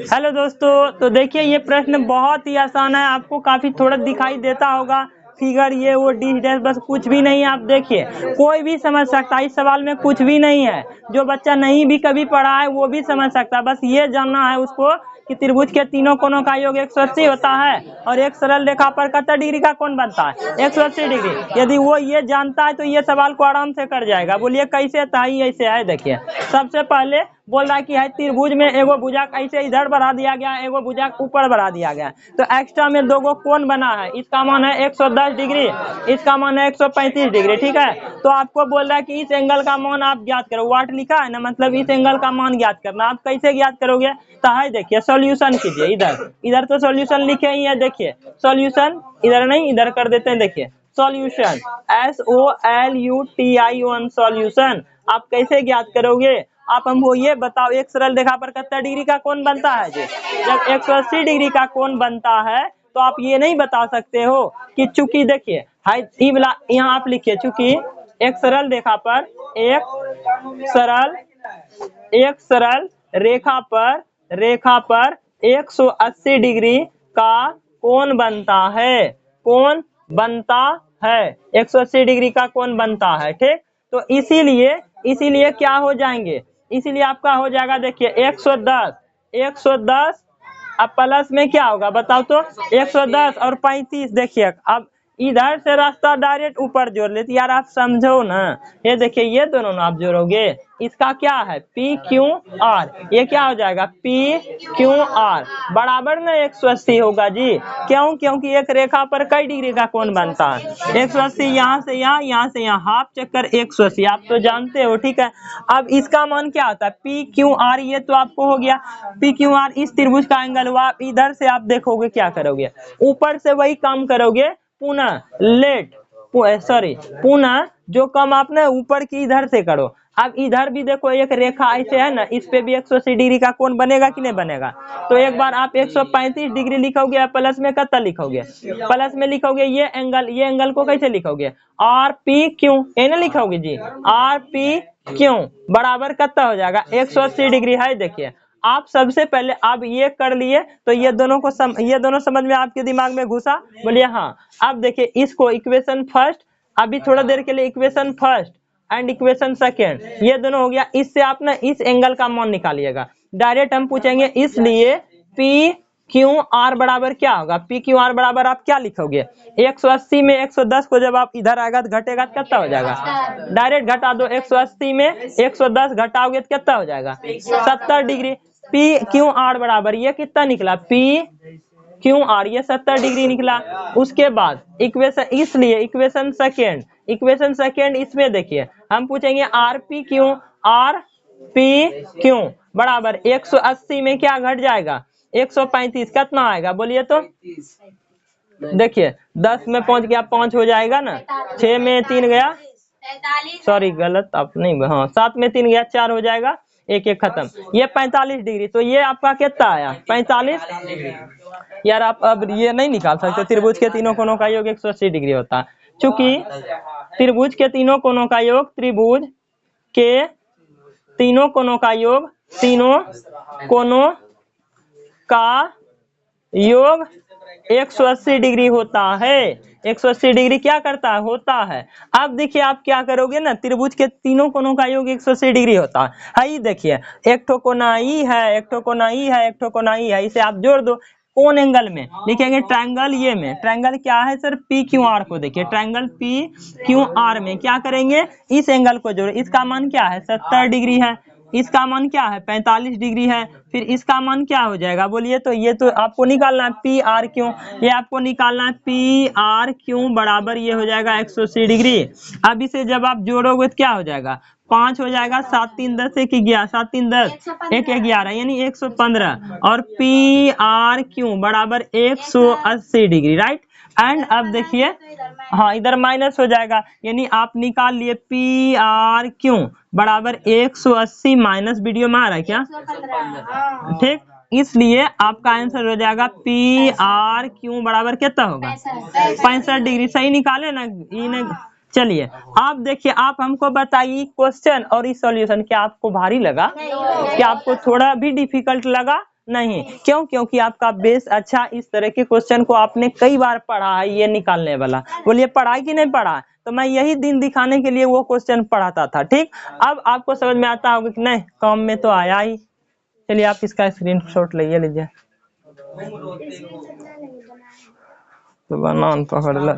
Hello दोस्तों, तो देखिए ये प्रश्न बहुत ही आसान है, आपको काफी थोड़ा दिखाई देता होगा फिगर ये वो डी डैश, बस कुछ भी नहीं है। आप देखिए कोई भी समझ सकता है, इस सवाल में कुछ भी नहीं है। जो बच्चा नहीं भी कभी पढ़ा है वो भी समझ सकता है, बस ये जानना है उसको कि त्रिभुज के तीनों कोणों का योग 180 होता है और एक सरल रेखा पर कितना डिग्री का कोण बनता है, 180 डिग्री। यदि वो ये जानता है तो ये सवाल को आराम से कर जाएगा। बोलिए कैसे? ताई ऐसे है, देखिए सबसे पहले बोल रहा है कि है त्रिभुज में एगो भुजाक ऐसे इधर बढ़ा दिया गया, एगो भुजाक ऊपर बढ़ा दिया गया, तो एक्स्ट्रा में दो गो कोण बना है। इसका मान है 110 डिग्री, इसका मान है 135 डिग्री। ठीक है, तो आपको बोल रहा है कि इस एंगल का मान आप ज्ञात करो। वाट लिखा है ना, मतलब इस एंगल का मान ज्ञात करना। आप कैसे ज्ञात करोगे? तो है देखिए सॉल्यूशन कीजिए। इधर इधर तो सॉल्यूशन लिखे ही है, देखिए सॉल्यूशन इधर नहीं इधर कर देते हैं। देखिए सॉल्यूशन SOLUTION सॉल्यूशन। आप कैसे ज्ञात करोगे? आप हमको ये बताओ, एक सरल रेखा पर कितना डिग्री का कोण बनता है जी? जब 180 डिग्री का कोण बनता है तो आप ये नहीं बता सकते हो कि चूंकि देखिए हाई वाला यहाँ आप लिखिए, चूंकि एक सरल रेखा पर एक सरल रेखा पर 180 डिग्री का कोण बनता है, कोण बनता है 180 डिग्री का कोण बनता है। ठीक, तो इसीलिए क्या हो जाएंगे, इसीलिए आपका हो जाएगा देखिए 110 अब प्लस में क्या होगा बताओ तो, 110 और 35। देखिए अब इधर से रास्ता डायरेक्ट ऊपर जोड़ लेते यार, आप समझो ना। ये देखिए ये दोनों ना आप जोड़ोगे, इसका क्या है PQR, ये क्या हो जाएगा PQR बराबर ना 180 होगा जी। क्यों? क्योंकि एक रेखा पर कई डिग्री का कोण बनता है 180, यहाँ से यहाँ से यहाँ, हाफ चक्कर 180 आप तो जानते हो। ठीक है, अब इसका मान क्या होता है PQR, ये तो आपको हो गया PQR इस त्रिभुज का एंगल हुआ। आप इधर से आप देखोगे क्या करोगे, ऊपर से वही काम करोगे, पुनः जो काम आपने ऊपर की इधर से करो। अब इधर भी देखो एक रेखा ऐसे है ना, इस पे भी 180 डिग्री का कोण बनेगा कि नहीं बनेगा? तो एक बार आप 135 डिग्री लिखोगे, प्लस में कितना लिखोगे? प्लस में लिखोगे ये एंगल को कैसे लिखोगे? RPQ, ये ना लिखोगे जी, RPQ बराबर कितना हो जाएगा 180 डिग्री है। देखिए आप सबसे पहले आप ये कर लिए तो ये दोनों समझ में आपके दिमाग में घुसा? बोलिए हाँ। अब देखिए इसको इक्वेशन फर्स्ट, अभी थोड़ा देर के लिए equation first and equation second, ये दोनों हो गया। इससे आप ना इस एंगल का मान निकालिएगा। डायरेक्ट हम पूछेंगे, इसलिए PQR बराबर क्या होगा? PQR बराबर आप क्या लिखोगे? 180 में 110 को जब आप इधर आएगा तो घटेगा तो कितना हो जाएगा? डायरेक्ट घटा दो, 180 में 110 घटाओगे तो कितना हो जाएगा? 70 डिग्री। PQR बराबर ये कितना निकला? PQR ये 70 डिग्री निकला। उसके बाद इक्वेशन, इसलिए इक्वेशन सेकेंड इसमें देखिए हम पूछेंगे RPQ बराबर 180 में क्या घट जाएगा? 135 कितना आएगा बोलिए तो? देखिए 10 में 5 गया 5 हो जाएगा ना, 6 में 3 गया, सॉरी गलत आप नहीं, हाँ 7 में 3 गया 4 हो जाएगा, एक खत्म। ये 45 डिग्री, तो ये आपका कितना आया? 45। यार आप अब ये नहीं निकाल सकते, त्रिभुज के तीनों कोणों का योग 180 डिग्री होता है। चूंकि त्रिभुज के तीनों कोणों का योग, त्रिभुज के तीनों कोणों का योग, तीनों कोणों का योग 180 डिग्री होता है। 180 डिग्री क्या करता है? होता है। अब देखिए आप क्या करोगे ना, त्रिभुज के तीनों कोणों का योग 180 डिग्री होता है। ये देखिए एक ठो कोना ई है, एक ठो कोना ई है, एक ठो कोना ई है, इसे आप जोड़ दो। कौन एंगल में लिखेंगे? ट्रायंगल ये में। ट्रायंगल क्या है सर? PQR को देखिए, ट्रायंगल PQR में क्या करेंगे? इस एंगल को जोड़ो। इसका मान क्या है? 70 डिग्री है। इसका मान क्या है? 45 डिग्री है। फिर इसका मान क्या हो जाएगा बोलिए तो? ये तो आपको निकालना है PRQ, ये आपको निकालना है PRQ बराबर ये हो जाएगा 180 डिग्री। अब इसे जब आप जोड़ोगे तो क्या हो जाएगा? 5 हो जाएगा, 7 3 10 1 11, 7 3 10 1 11 यानी 115, और PRQ बराबर 180 डिग्री, राइट। एंड अब देखिए हाँ इधर माइनस हो जाएगा, यानी आप निकाल लिए PRQ बराबर 180 माइनस, वीडियो में आ रहा है क्या? ठीक, इसलिए आपका आंसर हो जाएगा PRQ बराबर कितना होगा? 65 डिग्री। सही निकाले ना? चलिए आप देखिए, आप हमको बताइए क्वेश्चन और इस सॉल्यूशन क्या आपको भारी लगा? क्या आपको थोड़ा भी डिफिकल्ट लगा? नहीं, क्यों? क्योंकि आपका बेस अच्छा, इस तरह के क्वेश्चन को आपने कई बार पढ़ा है ये निकालने वाला। बोलिए पढ़ा है कि नहीं पढ़ा? तो मैं यही दिन दिखाने के लिए वो क्वेश्चन पढ़ाता था। ठीक, अब आपको समझ में आता होगा कि नहीं, काम में तो आया ही। चलिए आप इसका स्क्रीनशॉट लीजिए। तो बनान पकड़ ला।